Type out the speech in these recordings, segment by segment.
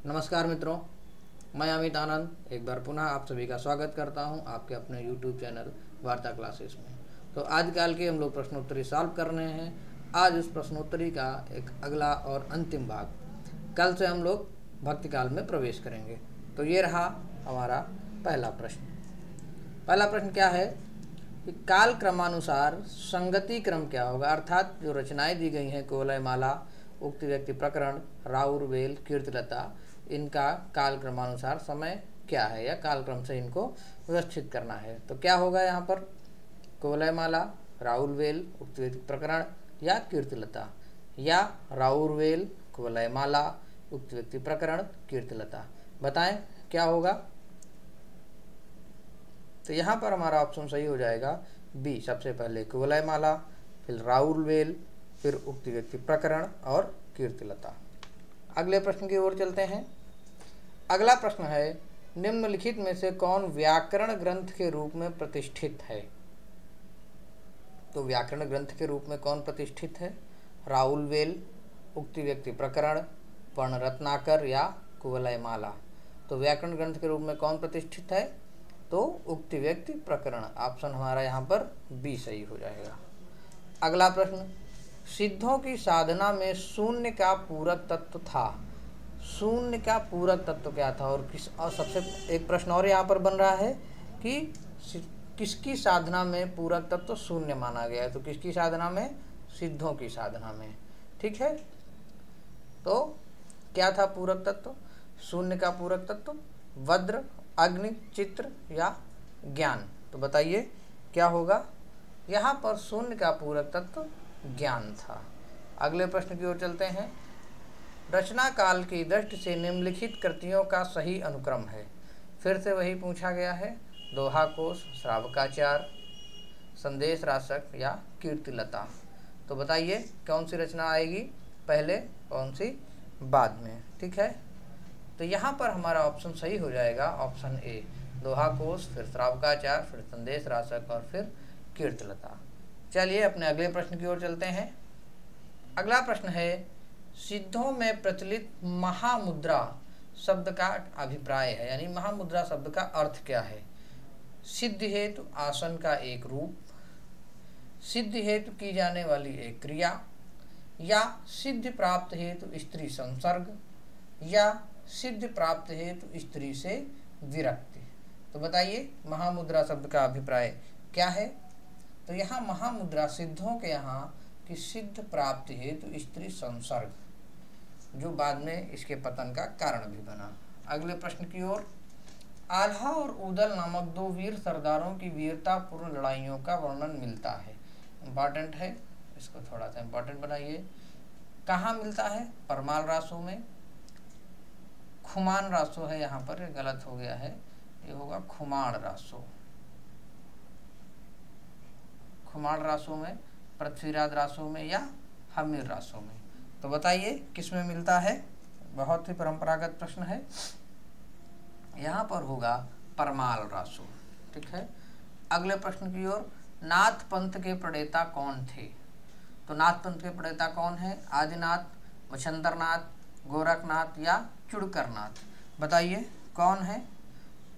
नमस्कार मित्रों, मैं अमित आनंद एक बार पुनः आप सभी का स्वागत करता हूं आपके अपने YouTube चैनल वार्ता क्लासेस में। तो आजकल के हम लोग प्रश्नोत्तरी सॉल्व कर रहे हैं। आज उस प्रश्नोत्तरी का एक अगला और अंतिम भाग, कल से हम लोग भक्ति काल में प्रवेश करेंगे। तो ये रहा हमारा पहला प्रश्न। पहला प्रश्न क्या है कि काल क्रमानुसार संगति क्रम क्या होगा, अर्थात जो रचनाएं दी गई हैं कुवलय माला, उक्त व्यक्ति प्रकरण, राउर वेल, कीर्तिलता, इनका काल क्रमानुसार समय क्या है या काल क्रम से इनको व्यवस्थित करना है। तो क्या होगा यहाँ पर, कुवलय माला, राउर वेल, उक्त व्यक्ति प्रकरण या कीर्तिलता, या राउर वेल, कुवलय माला, उक्त व्यक्ति प्रकरण, कीर्तिलता। बताएं क्या होगा। तो यहाँ पर हमारा ऑप्शन सही हो जाएगा बी। सबसे पहले कुवलय माला, फिर राउर वेल, फिर उक्त व्यक्ति प्रकरण और कीर्तिलता। अगले प्रश्न की ओर चलते हैं। अगला प्रश्न है, निम्नलिखित में से कौन व्याकरण ग्रंथ के रूप में प्रतिष्ठित है। तो व्याकरण ग्रंथ के रूप में कौन प्रतिष्ठित है, राउर वेल, उक्त व्यक्ति प्रकरण, पर्ण रत्नाकर या कुवलय माला। तो व्याकरण ग्रंथ के रूप में कौन प्रतिष्ठित है, तो उक्त व्यक्ति प्रकरण। ऑप्शन हमारा यहाँ पर बी सही हो जाएगा। अगला प्रश्न, सिद्धों की साधना में शून्य का पूरक तत्व था। शून्य का पूरक तत्व क्या था, और सबसे एक प्रश्न और यहाँ पर बन रहा है कि किसकी साधना में पूरक तत्व शून्य माना गया है। तो किसकी साधना में, सिद्धों की साधना में। ठीक है, तो क्या था पूरक तत्व, शून्य का पूरक तत्व, वज्र, अग्नि, चित्र या ज्ञान। तो बताइए क्या होगा। यहाँ पर शून्य का पूरक तत्व ज्ञान था। अगले प्रश्न की ओर चलते हैं। रचना काल की दृष्टि से निम्नलिखित कृतियों का सही अनुक्रम है। फिर से वही पूछा गया है, दोहा कोश, श्रावकाचार, संदेश राशक या कीर्तिलता। तो बताइए कौन सी रचना आएगी पहले, कौन सी बाद में। ठीक है, तो यहाँ पर हमारा ऑप्शन सही हो जाएगा ऑप्शन ए, दोहा कोश, फिर श्रावकाचार, फिर संदेश राशक और फिर कीर्तिलता। चलिए अपने अगले प्रश्न की ओर चलते हैं। अगला प्रश्न है, सिद्धों में प्रचलित महामुद्रा शब्द का अभिप्राय है, यानी महामुद्रा शब्द का अर्थ क्या है। सिद्ध हेतु आसन का एक रूप, सिद्ध हेतु की जाने वाली एक क्रिया, या सिद्ध प्राप्त हेतु स्त्री संसर्ग, या सिद्ध प्राप्त हेतु स्त्री से विरक्ति। तो बताइए महामुद्रा शब्द का अभिप्राय क्या है। तो यहाँ महामुद्रा सिद्धों के यहाँ कि सिद्ध प्राप्त हेतु स्त्री संसर्ग, जो बाद में इसके पतन का कारण भी बना। अगले प्रश्न की ओर, आल्हा और ऊदल नामक दो वीर सरदारों की वीरतापूर्ण लड़ाइयों का वर्णन मिलता है। इम्पॉर्टेंट है, इसको थोड़ा सा इम्पॉर्टेंट बनाइए। कहाँ मिलता है, परमाल रासो में, खुमान रासो है, यहाँ पर गलत हो गया है, ये होगा खुमाण रासो। खुमाण रासो में, पृथ्वीराज रासो में या हमीर रासो में। तो बताइए किस में मिलता है। बहुत ही परंपरागत प्रश्न है, यहाँ पर होगा परमाल रासो। ठीक है, अगले प्रश्न की ओर, नाथ पंथ के प्रणेता कौन थे। तो नाथ पंथ के प्रणेता कौन है, आदिनाथ, मच्छंदरनाथ, गोरखनाथ या चुड़करनाथ। बताइए कौन है,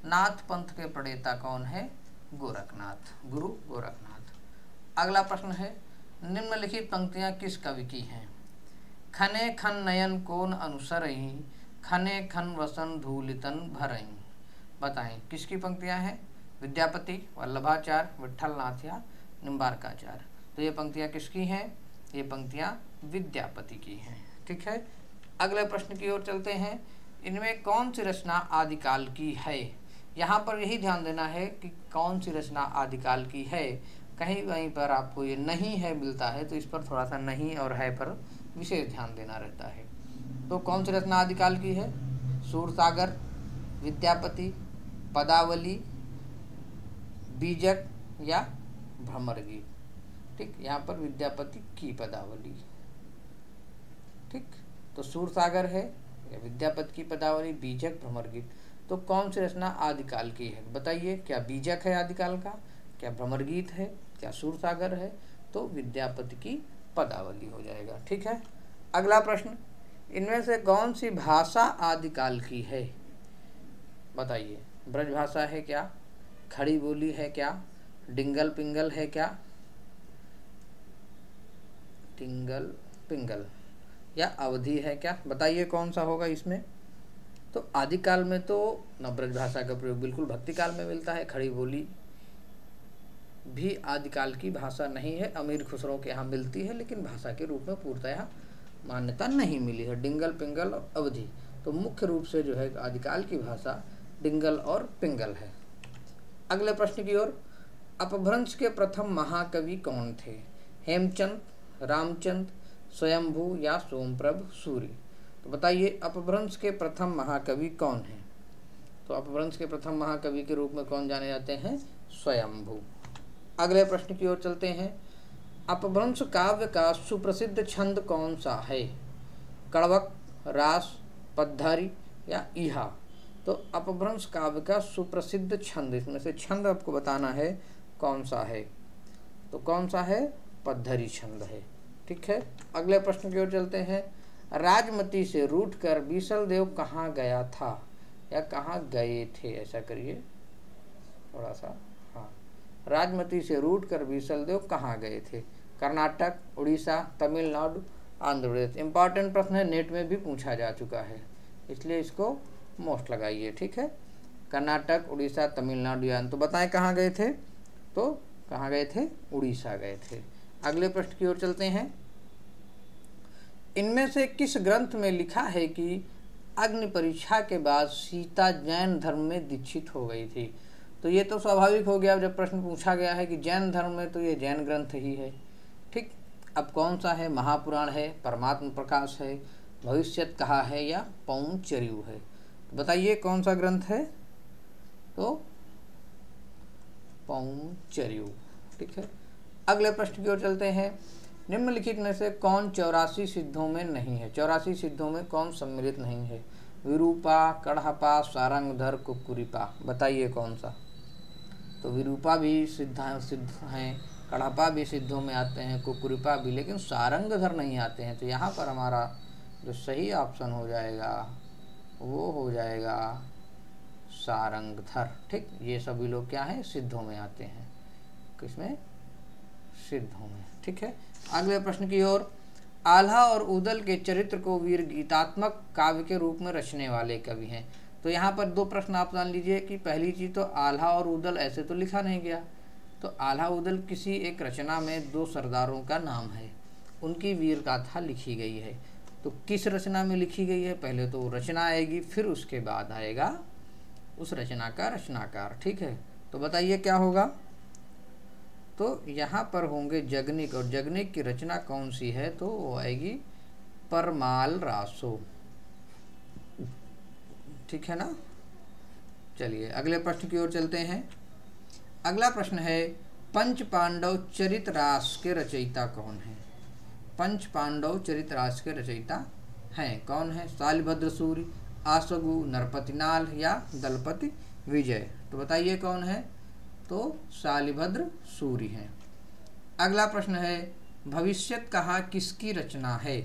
नाथ पंथ के प्रणेता कौन है, गोरखनाथ, गुरु गोरखनाथ। अगला प्रश्न है, निम्नलिखित पंक्तियां किस कवि की हैं। खने खन नयन कोन अनुसरई, खने खन वसन धूलितन भरई। बताएं किसकी पंक्तियां हैं, विद्यापति, वल्लभाचार्य, विट्ठलनाथ या निम्बारकाचार्य। तो ये पंक्तियां किसकी हैं, ये पंक्तियां विद्यापति की हैं। ठीक है, अगले प्रश्न की ओर चलते हैं। इनमें कौन सी रचना आदिकाल की है। यहाँ पर यही ध्यान देना है कि कौन सी रचना आदिकाल की है। कहीं कहीं पर आपको ये नहीं है मिलता है, तो इस पर थोड़ा सा नहीं और है पर विशेष ध्यान देना रहता है। तो कौन सी रचना आदिकाल की है, सूरसागर, विद्यापति, पदावली, बीजक या भ्रमरगीत। ठीक, यहाँ पर विद्यापति की पदावली। ठीक, तो सूरसागर है या विद्यापति की पदावली, बीजक, भ्रमरगीत। तो कौन सी रचना आदिकाल की है बताइए। क्या बीजक है आदिकाल का, क्या भ्रमरगीत है, क्या सूरसागर है। तो विद्यापति की पदावली हो जाएगा। ठीक है, अगला प्रश्न, इनमें से कौन सी भाषा आदिकाल की है? बताइए। ब्रज भाषा है क्या, खड़ी बोली है क्या, डिंगल पिंगल है क्या, टिंगल पिंगल, या अवधि है क्या? बताइए कौन सा होगा इसमें। तो आदिकाल में तो न ब्रज भाषा का प्रयोग बिल्कुल भक्ति काल में मिलता है, खड़ी बोली भी आदिकाल की भाषा नहीं है, अमीर खुसरो के यहाँ मिलती है लेकिन भाषा के रूप में पूर्णतः मान्यता नहीं मिली है। डिंगल पिंगल और अवधि, तो मुख्य रूप से जो है आदिकाल की भाषा डिंगल और पिंगल है। अगले प्रश्न की ओर, अपभ्रंश के प्रथम महाकवि कौन थे? हेमचंद, रामचंद्र, स्वयंभू या सोमप्रभ सूरि? तो बताइए अपभ्रंश के प्रथम महाकवि कौन है? तो अपभ्रंश के प्रथम महाकवि के रूप में कौन जाने जाते हैं? स्वयंभू। अगले प्रश्न की ओर चलते हैं। अपभ्रंश काव्य का सुप्रसिद्ध छंद कौन सा है? कड़वक, रास, पद्धारी या ईहा? तो अपभ्रंश काव्य का सुप्रसिद्ध छंद, इसमें से छंद आपको बताना है कौन सा है। तो कौन सा है? पद्धारी छंद है। ठीक है। अगले प्रश्न की ओर चलते हैं। राजमती से रूठकर बीसल देव कहाँ गया था या कहाँ गए थे? ऐसा करिए थोड़ा सा, हाँ, राजमती से रूठकर बीसल देव कहाँ गए थे? कर्नाटक, उड़ीसा, तमिलनाडु, आंध्र प्रदेश। इंपॉर्टेंट प्रश्न है, नेट में भी पूछा जा चुका है, इसलिए इसको मोस्ट लगाइए। ठीक है। कर्नाटक, उड़ीसा, तमिलनाडु या तो बताएं कहाँ गए थे? तो कहाँ गए थे? उड़ीसा गए थे। अगले प्रश्न की ओर चलते हैं। इनमें से किस ग्रंथ में लिखा है कि अग्नि परीक्षा के बाद सीता जैन धर्म में दीक्षित हो गई थी? तो ये तो स्वाभाविक हो गया, जब प्रश्न पूछा गया है कि जैन धर्म में, तो ये जैन ग्रंथ ही है। ठीक। अब कौन सा है? महापुराण है, परमात्म प्रकाश है, भविष्यत कहा है या पौंचर्यु है? तो बताइए कौन सा ग्रंथ है? तो पौंचर्यु। ठीक है। अगले प्रश्न की ओर चलते हैं। निम्नलिखित में से कौन 84 सिद्धों में नहीं है? 84 सिद्धों में कौन सम्मिलित नहीं है? विरूपा, कड़हपा, सारंगधर, कुक्कुरिपा। बताइए कौन सा? तो विरूपा भी सिद्ध हैं, कड़हपा भी सिद्धों में आते हैं, कुक्कुरिपा भी, लेकिन सारंगधर नहीं आते हैं। तो यहाँ पर हमारा जो सही ऑप्शन हो जाएगा वो हो जाएगा सारंगधर। ठीक। ये सभी लोग क्या हैं? सिद्धों में आते हैं। किसमें? सिद्धों में। ठीक है। अगले प्रश्न की ओर। आल्हा और उदल के चरित्र को वीर गीतात्मक काव्य के रूप में रचने वाले कवि हैं? तो यहाँ पर दो प्रश्न आप जान लीजिए कि पहली चीज तो आल्हा और उदल ऐसे तो लिखा नहीं गया, तो आल्हा उदल किसी एक रचना में दो सरदारों का नाम है, उनकी वीर गाथा लिखी गई है। तो किस रचना में लिखी गई है? पहले तो रचना आएगी, फिर उसके बाद आएगा उस रचना का रचनाकार। ठीक है। तो बताइए क्या होगा? तो यहाँ पर होंगे जगनिक, और जगनिक की रचना कौन सी है? तो वो आएगी परमाल रासो। ठीक है ना। चलिए अगले प्रश्न की ओर चलते हैं। अगला प्रश्न है, पंच पांडव चरित रास के रचयिता कौन है? पंच पांडव चरित रास के रचयिता हैं, कौन है? शालिभद्र सूरि, आसगु, नरपतिनाल या दलपति विजय? तो बताइए कौन है? तो शालिभद्र सूरि हैं। अगला प्रश्न है, भविष्यत कहा किसकी रचना है?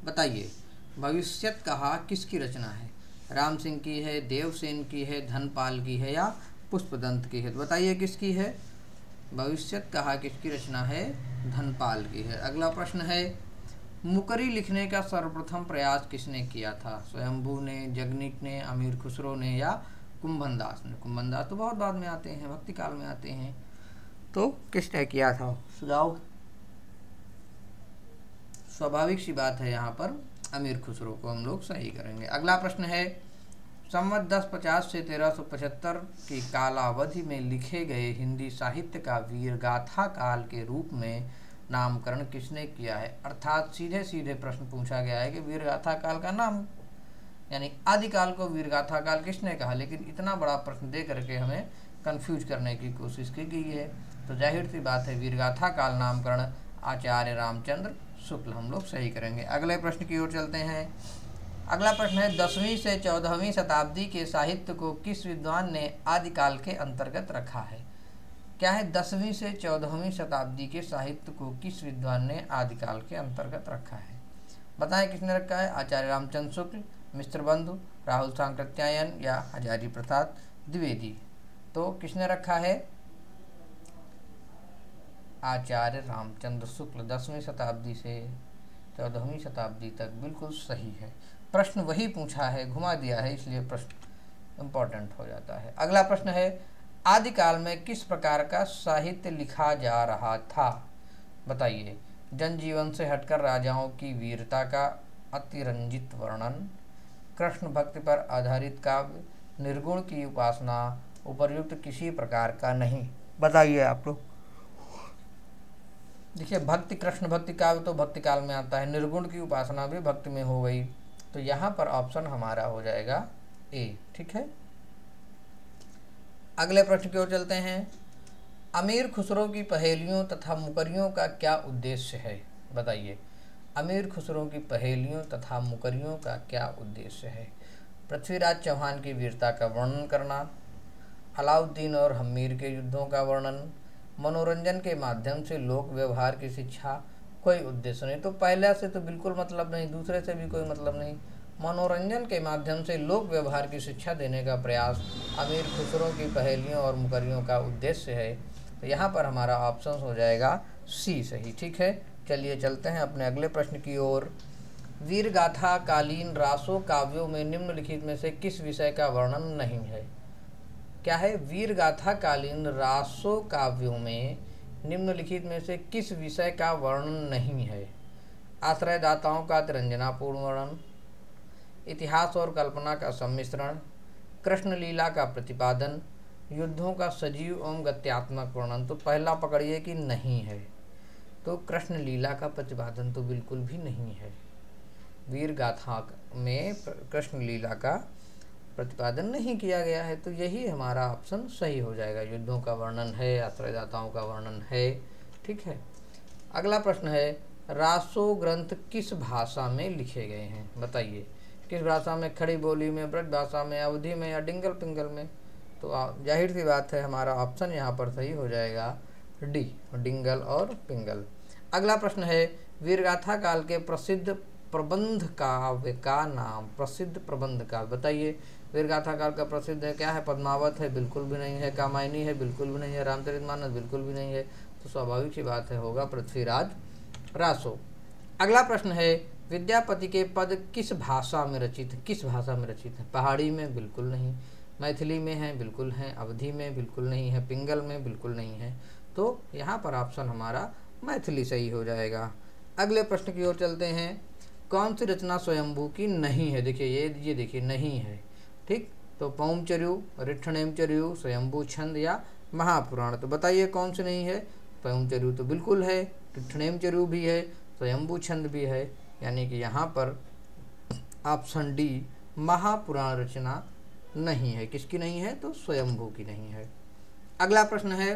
बताइए भविष्यत कहा किसकी रचना है? राम सिंह की है, देवसेन की है, धनपाल की है या पुष्पदंत की है? तो बताइए किसकी है? भविष्यत कहा किसकी रचना है? धनपाल की है। अगला प्रश्न है, मुकरी लिखने का सर्वप्रथम प्रयास किसने किया था? स्वयंभू ने, जगनिक ने, अमीर खुसरो ने या कुंभनदास ने? कुंभनदास तो बहुत बाद में आते हैं, भक्ति काल में आते हैं। तो किसने किया था? सुझाव। स्वाभाविक सी बात है, यहाँ पर अमीर खुसरो को हम लोग सही करेंगे। अगला प्रश्न है, संवत 1050 से 1375 की कालावधि में लिखे गए हिंदी साहित्य का वीरगाथा काल के रूप में नामकरण किसने किया है? अर्थात सीधे सीधे प्रश्न पूछा गया है कि वीरगाथा काल का नाम, यानी आदिकाल को वीरगाथा काल किसने कहा, लेकिन इतना बड़ा प्रश्न दे करके हमें कंफ्यूज करने की कोशिश की गई है। तो जाहिर सी बात है वीरगाथा काल नामकरण आचार्य रामचंद्र शुक्ल हम लोग सही करेंगे। अगले प्रश्न की ओर चलते हैं। अगला प्रश्न है, 10वीं से 14वीं शताब्दी के साहित्य को किस विद्वान ने आदिकाल के अंतर्गत रखा है? क्या है? 10वीं से 14वीं शताब्दी के साहित्य को किस विद्वान ने आदिकाल के अंतर्गत रखा है? बताएं किसने रखा है? आचार्य रामचंद्र शुक्ल, मिश्र बंधु, राहुल सांकृत्यायन या हजारी प्रसाद द्विवेदी। तो किसने रखा है? आचार्य रामचंद्र शुक्ल, 10वीं शताब्दी से 14वीं शताब्दी तक, बिल्कुल सही है। प्रश्न वही पूछा है, घुमा दिया है, इसलिए प्रश्न इम्पोर्टेंट हो जाता है। अगला प्रश्न है, आदिकाल में किस प्रकार का साहित्य लिखा जा रहा था? बताइए। जनजीवन से हटकर राजाओं की वीरता का अतिरंजित वर्णन, कृष्ण भक्ति पर आधारित काव्य, निर्गुण की उपासना, उपर्युक्त किसी प्रकार का नहीं। बताइए आप लोग। देखिए, भक्ति, कृष्ण भक्ति काव्य तो भक्ति काल में आता है, निर्गुण की उपासना भी भक्ति में हो गई, तो यहाँ पर ऑप्शन हमारा हो जाएगा ए। ठीक है, अगले प्रश्न की ओर चलते हैं। अमीर खुसरो की पहेलियों तथा मुकरियों का क्या उद्देश्य है? बताइए। अमीर खुसरो की पहेलियों तथा मुकरियों का क्या उद्देश्य है? पृथ्वीराज चौहान की वीरता का वर्णन करना, अलाउद्दीन और हम्मीर के युद्धों का वर्णन, मनोरंजन के माध्यम से लोक व्यवहार की शिक्षा, कोई उद्देश्य नहीं। तो पहला से तो बिल्कुल मतलब नहीं, दूसरे से भी कोई मतलब नहीं। मनोरंजन के माध्यम से लोक व्यवहार की शिक्षा देने का प्रयास अमीर खुसरो की पहेलियों और मुकरियों का उद्देश्य है। तो यहाँ पर हमारा ऑप्शन हो जाएगा सी सही। ठीक है, चलिए चलते हैं अपने अगले प्रश्न की ओर। वीर गाथा कालीन रासो काव्यों में निम्नलिखित में से किस विषय का वर्णन नहीं है? क्या है? वीर गाथा कालीन रासो काव्यों में निम्नलिखित में से किस विषय का वर्णन नहीं है? आश्रयदाताओं का तिरंजनापूर्ण वर्णन, इतिहास और कल्पना का सम्मिश्रण, कृष्ण लीला का प्रतिपादन, युद्धों का सजीव एवं गत्यात्मक वर्णन। तो पहला पकड़िए कि नहीं है, तो कृष्ण लीला का प्रतिपादन तो बिल्कुल भी नहीं है। वीर गाथा में कृष्ण लीला का प्रतिपादन नहीं किया गया है, तो यही हमारा ऑप्शन सही हो जाएगा। युद्धों का वर्णन है, आश्रयदाताओं का वर्णन है। ठीक है, अगला प्रश्न है, रासो ग्रंथ किस भाषा में लिखे गए हैं? बताइए। किस भाषा में? खड़ी बोली में, ब्रज भाषा में, अवधी में या डिंगल पिंगल में? तो जाहिर सी बात है हमारा ऑप्शन यहाँ पर सही हो जाएगा डी, डिंगल और पिंगल। अगला प्रश्न है, वीरगाथा काल के प्रसिद्ध प्रबंध काव्य का नाम। प्रसिद्ध प्रबंध काव्य बताइए। वीरगाथा काल का प्रसिद्ध है, क्या है? पद्मावत है, बिल्कुल भी नहीं है। कामायनी है, बिल्कुल भी नहीं है। रामचरितमानस बिल्कुल भी नहीं है। तो स्वाभाविक सी बात है, होगा पृथ्वीराज रासो। अगला प्रश्न है, विद्यापति के पद किस भाषा में रचित है? किस भाषा में रचित है? पहाड़ी में? बिल्कुल नहीं। मैथिली में है? बिल्कुल है। अवधी में? बिल्कुल नहीं है। पिंगल में? बिल्कुल नहीं है। तो यहाँ पर ऑप्शन हमारा मैथिली सही हो जाएगा। अगले प्रश्न की ओर चलते हैं। कौन सी रचना स्वयंभू की नहीं है? देखिए ये देखिए नहीं है। ठीक, तो पौमचर्यु, ऋठनेमचर्यु, स्वयंभू छंद या महापुराण। तो बताइए कौन सी नहीं है? पौमचर्यु तो बिल्कुल है, ऋठनेमचर्यु भी है, स्वयंभू छंद भी है, यानी कि यहाँ पर ऑप्शन डी महापुराण रचना नहीं है। किसकी नहीं है? तो स्वयंभू की नहीं है। अगला प्रश्न है,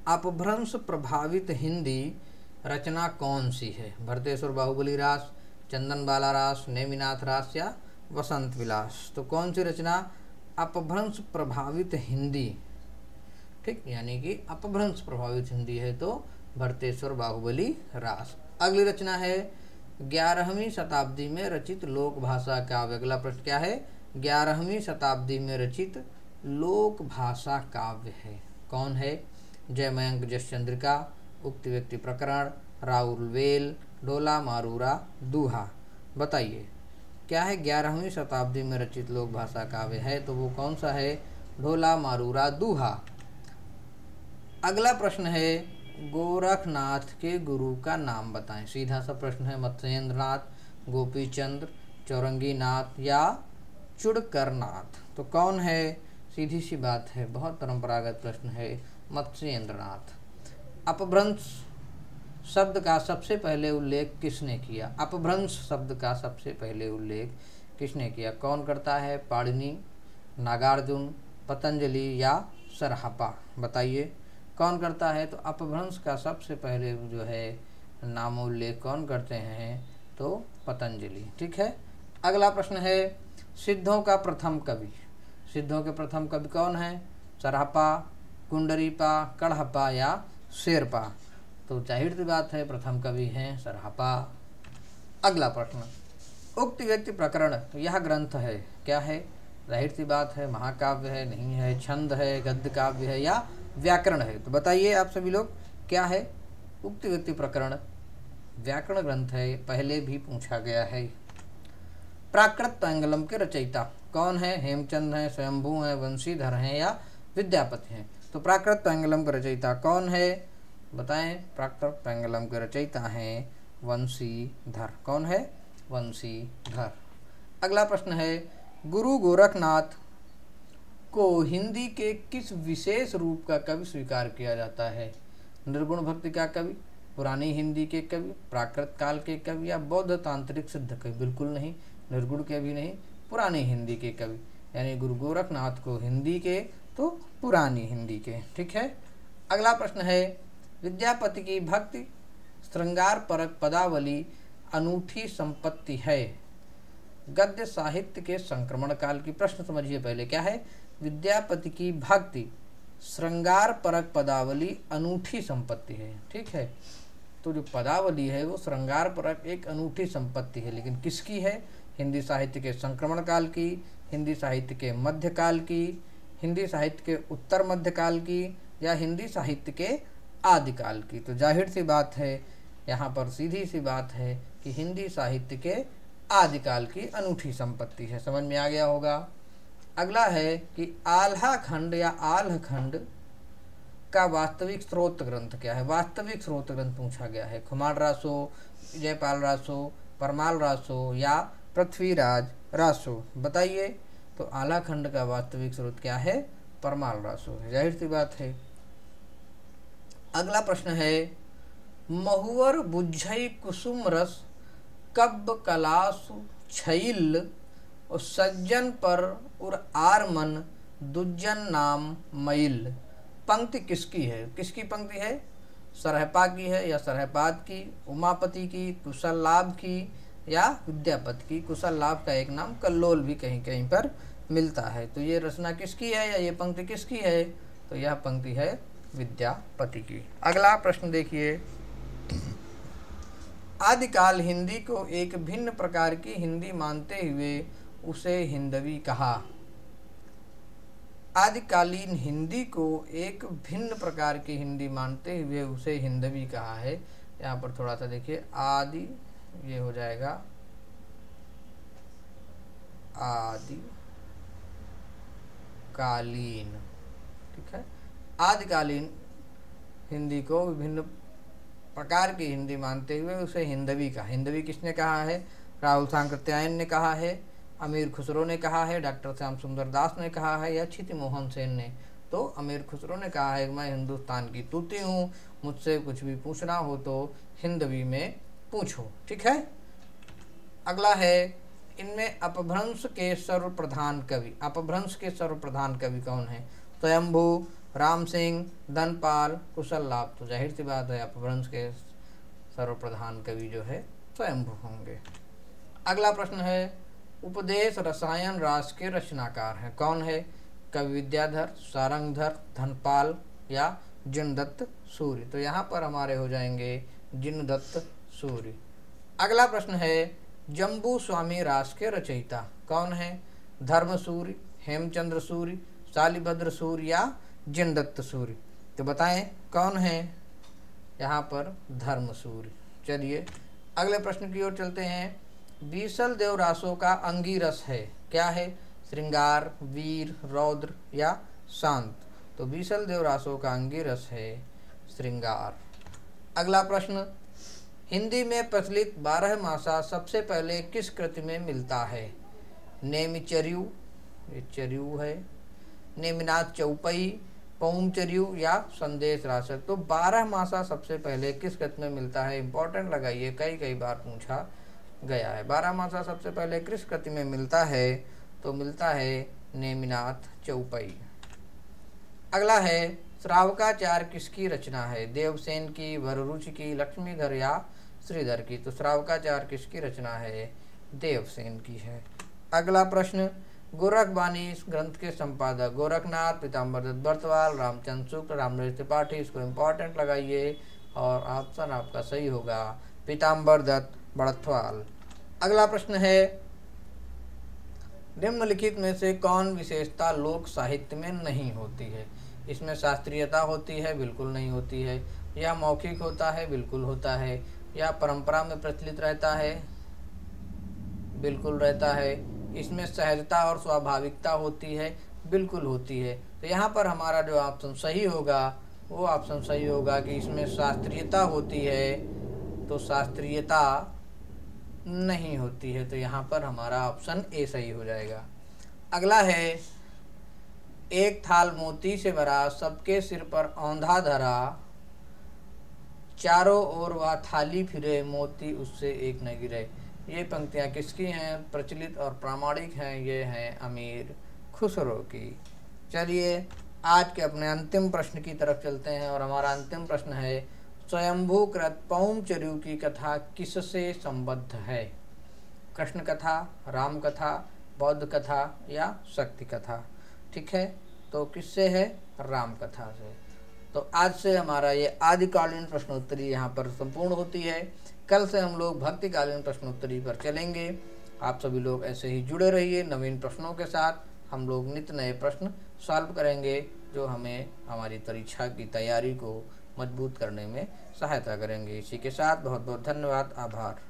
अपभ्रंश प्रभावित हिंदी रचना कौन सी है? भरतेश्वर बाहुबली रास, चंदन बाला रास, नेमिनाथ रास या वसंत विलास। तो कौन सी रचना अपभ्रंश प्रभावित हिंदी? ठीक, यानी कि अपभ्रंश प्रभावित हिंदी है तो भरतेश्वर बाहुबली रास। अगली रचना है 11वीं शताब्दी में रचित लोक भाषा काव्य। अगला प्रश्न क्या है? 11वीं शताब्दी में रचित लोक भाषा काव्य है। कौन है? जयमयंक जसचंद्रिका, उक्ति व्यक्ति प्रकरण, राउल वेल, ढोला मारूरा दूहा। बताइए क्या है 11वीं शताब्दी में रचित लोक भाषा काव्य है? तो वो कौन सा है? ढोला मारूरा दूहा। अगला प्रश्न है, गोरखनाथ के गुरु का नाम बताएं। सीधा सा प्रश्न है। मत्स्येंद्रनाथ, गोपीचंद्र, चौरंगीनाथ या चुड़करनाथ। तो कौन है? सीधी सी बात है, बहुत परंपरागत प्रश्न है, मत्स्येंद्रनाथ। अपभ्रंश शब्द का सबसे पहले उल्लेख किसने किया? अपभ्रंश शब्द का सबसे पहले उल्लेख किसने किया? कौन करता है? पाणिनि, नागार्जुन, पतंजलि या सरहपा। बताइए कौन करता है? तो अपभ्रंश का सबसे पहले जो है नामोल्लेख कौन करते हैं? तो पतंजलि। ठीक है, अगला प्रश्न है, सिद्धों का प्रथम कवि। सिद्धों के प्रथम कवि कौन है? सरहपा, कुंडरीपा, कढ़पा या शेरपा। तो जाहिर सी बात है प्रथम कवि हैं सरहपा। अगला प्रश्न, उक्त व्यक्ति प्रकरण यह ग्रंथ है, क्या है? जाहिर सी बात है, महाकाव्य है, नहीं है, छंद है, गद्य काव्य है या व्याकरण है? तो बताइए आप सभी लोग, क्या है? उक्त व्यक्ति प्रकरण व्याकरण ग्रंथ है, पहले भी पूछा गया है। प्राकृत पैंगलम के रचयिता कौन है? हेमचंद है, स्वयंभू है, वंशीधर हैं या विद्यापति हैं? तो प्राकृत पैंगलम के रचयिता कौन है? बताएं। प्राकृत पैंगलम के रचयिता हैं वंशीधर। कौन है? वंशीधर। अगला प्रश्न है, गुरु गोरखनाथ को हिंदी के किस विशेष रूप का कवि स्वीकार किया जाता है? निर्गुण भक्ति का कवि, पुरानी हिंदी के कवि, प्राकृत काल के कवि या बौद्ध तांत्रिक सिद्ध कवि? बिल्कुल नहीं, निर्गुण के भी नहीं, पुरानी हिंदी के कवि। यानी गुरु गोरखनाथ को हिंदी के तो पुरानी हिंदी के। ठीक है। अगला प्रश्न है, विद्यापति की भक्ति श्रृंगार परक पदावली अनूठी संपत्ति है गद्य साहित्य के संक्रमण काल की। प्रश्न समझिए पहले, क्या है? विद्यापति की भक्ति श्रृंगार परक पदावली अनूठी संपत्ति है। ठीक है। तो जो पदावली है वो श्रृंगार परक एक अनूठी संपत्ति है, लेकिन किसकी है? हिंदी साहित्य के संक्रमण काल की, हिंदी साहित्य के मध्यकाल की, हिंदी साहित्य के उत्तर मध्यकाल की या हिंदी साहित्य के आदिकाल की? तो जाहिर सी बात है, यहाँ पर सीधी सी बात है कि हिंदी साहित्य के आदिकाल की अनूठी संपत्ति है। समझ में आ गया होगा। अगला है कि आल्हा खंड या आल्ह खंड का वास्तविक स्रोत ग्रंथ क्या है? वास्तविक स्रोत ग्रंथ पूछा गया है। खुमार रासो, जयपाल रासो, परमाल रासो या पृथ्वीराज रासो? बताइए। तो आल्हा खंड का वास्तविक स्रोत क्या है? परमाल रासो है। जाहिर सी बात है। अगला प्रश्न है, महुवर बुझई कुसुम रस कब्ब कलासु छैल और सज्जन पर उर आर मन दुज्जन नाम मैल। पंक्ति किसकी है? किसकी पंक्ति है? सरहपा की है या सरहपाद की, उमापति की, कुशल लाभ की या विद्यापति की? कुशल लाभ का एक नाम कल्लोल भी कहीं कहीं पर मिलता है। तो ये रचना किसकी है या ये पंक्ति किसकी है? तो यह पंक्ति है विद्यापति की। अगला प्रश्न देखिए, आदिकाल हिंदी को एक भिन्न प्रकार की हिंदी मानते हुए उसे हिंदवी कहा। आदिकालीन हिंदी को एक भिन्न प्रकार की हिंदी मानते हुए उसे हिंदवी कहा है। यहाँ पर थोड़ा सा देखिए, आदि ये हो जाएगा आदिकालीन। ठीक है। आदिकालीन हिंदी को विभिन्न प्रकार की हिंदी मानते हुए उसे हिंदवी कहा। हिंदवी किसने कहा है? राहुल सांकृत्यायन ने कहा है, अमीर खुसरो ने कहा है, डॉक्टर श्याम सुंदर दास ने कहा है या क्षिति मोहन सेन ने? तो अमीर खुसरो ने कहा है, मैं हिंदुस्तान की तूती हूँ, मुझसे कुछ भी पूछना हो तो हिंदवी में पूछो। ठीक है। अगला है, इनमें अपभ्रंश के सर्वप्रधान कवि, अपभ्रंश के सर्वप्रधान कवि कौन है? स्वयंभू, राम सिंह, धनपाल, कुशल लाभ? तो जाहिर सी बात है अपभ्रंश के सर्वप्रधान कवि जो है स्वयंभू होंगे। अगला प्रश्न है, उपदेश रसायन रास के रचनाकार हैं, कौन है? कवि विद्याधर, सारंगधर, धनपाल या जिनदत्त सूर्य? तो यहाँ पर हमारे हो जाएंगे जिनदत्त सूर्य। अगला प्रश्न है, जम्बू स्वामी रास के रचयिता कौन है? धर्म सूर्य, हेमचंद्र सूर्य, शालिभद्र सूर्य या जिनदत्त सूर्य? तो बताएं कौन है? यहाँ पर धर्म सूर्य। चलिए अगले प्रश्न की ओर चलते हैं। बीसल देव रासों का अंगिरस है, क्या है? श्रृंगार, वीर, रौद्र या शांत? तो बीसल देव रासों का अंगिरस है श्रृंगार। अगला प्रश्न, हिंदी में प्रचलित 12 मासा सबसे पहले किस कृति में मिलता है? नेमिचर्यु, ये चर्यु है, नेमिनाथ चौपई, पौमचर्यु या संदेश रासक? तो 12 मासा सबसे पहले किस कृति में मिलता है? इंपॉर्टेंट लगाइए, कई बार पूछा गया है। 12 मासा सबसे पहले किस कृति में मिलता है? तो मिलता है नेमिनाथ चौपई। अगला है, श्रावकाचार किसकी रचना है? देवसेन की, वररुचि की, लक्ष्मीधर या श्रीधर की? तो श्रावकाचार किसकी रचना है? देवसेन की है। अगला प्रश्न, गोरखबानी इस ग्रंथ के संपादक? गोरखनाथ, पीताम्बर दत्त बर्तवाल, रामचंद्र शुक्ल, रामनरेश त्रिपाठी? इसको इम्पोर्टेंट लगाइए और ऑप्शन आपका सही होगा पीताम्बर दत्त बड़थवाल। अगला प्रश्न है, निम्नलिखित में से कौन विशेषता लोक साहित्य में नहीं होती है? इसमें शास्त्रीयता होती है? बिल्कुल नहीं होती है। या मौखिक होता है? बिल्कुल होता है। या परंपरा में प्रचलित रहता है? बिल्कुल रहता है। इसमें सहजता और स्वाभाविकता होती है? बिल्कुल होती है। तो यहाँ पर हमारा जो ऑप्शन सही होगा वो ऑप्शन सही होगा कि इसमें शास्त्रीयता होती है, तो शास्त्रीयता नहीं होती है। तो यहाँ पर हमारा ऑप्शन ए सही हो जाएगा। अगला है, एक थाल मोती से भरा, सबके सिर पर औंधा धरा, चारों ओर वह थाली फिरे, मोती उससे एक न गिरे। ये पंक्तियाँ किसकी हैं? प्रचलित और प्रामाणिक हैं। ये हैं अमीर खुसरो की। चलिए आज के अपने अंतिम प्रश्न की तरफ चलते हैं और हमारा अंतिम प्रश्न है, स्वयंभूकृत पौंचर्यू की कथा किससे संबद्ध है? कृष्ण कथा, राम कथा, बौद्ध कथा या शक्ति कथा? ठीक है, तो किससे है? राम कथा से। तो आज से हमारा ये आदिकालीन प्रश्नोत्तरी यहाँ पर संपूर्ण होती है। कल से हम लोग भक्तिकालीन प्रश्नोत्तरी पर चलेंगे। आप सभी लोग ऐसे ही जुड़े रहिए नवीन प्रश्नों के साथ। हम लोग नित्य नए प्रश्न सॉल्व करेंगे जो हमें हमारी परीक्षा की तैयारी को मजबूत करने में सहायता करेंगे। इसी के साथ बहुत बहुत धन्यवाद, आभार।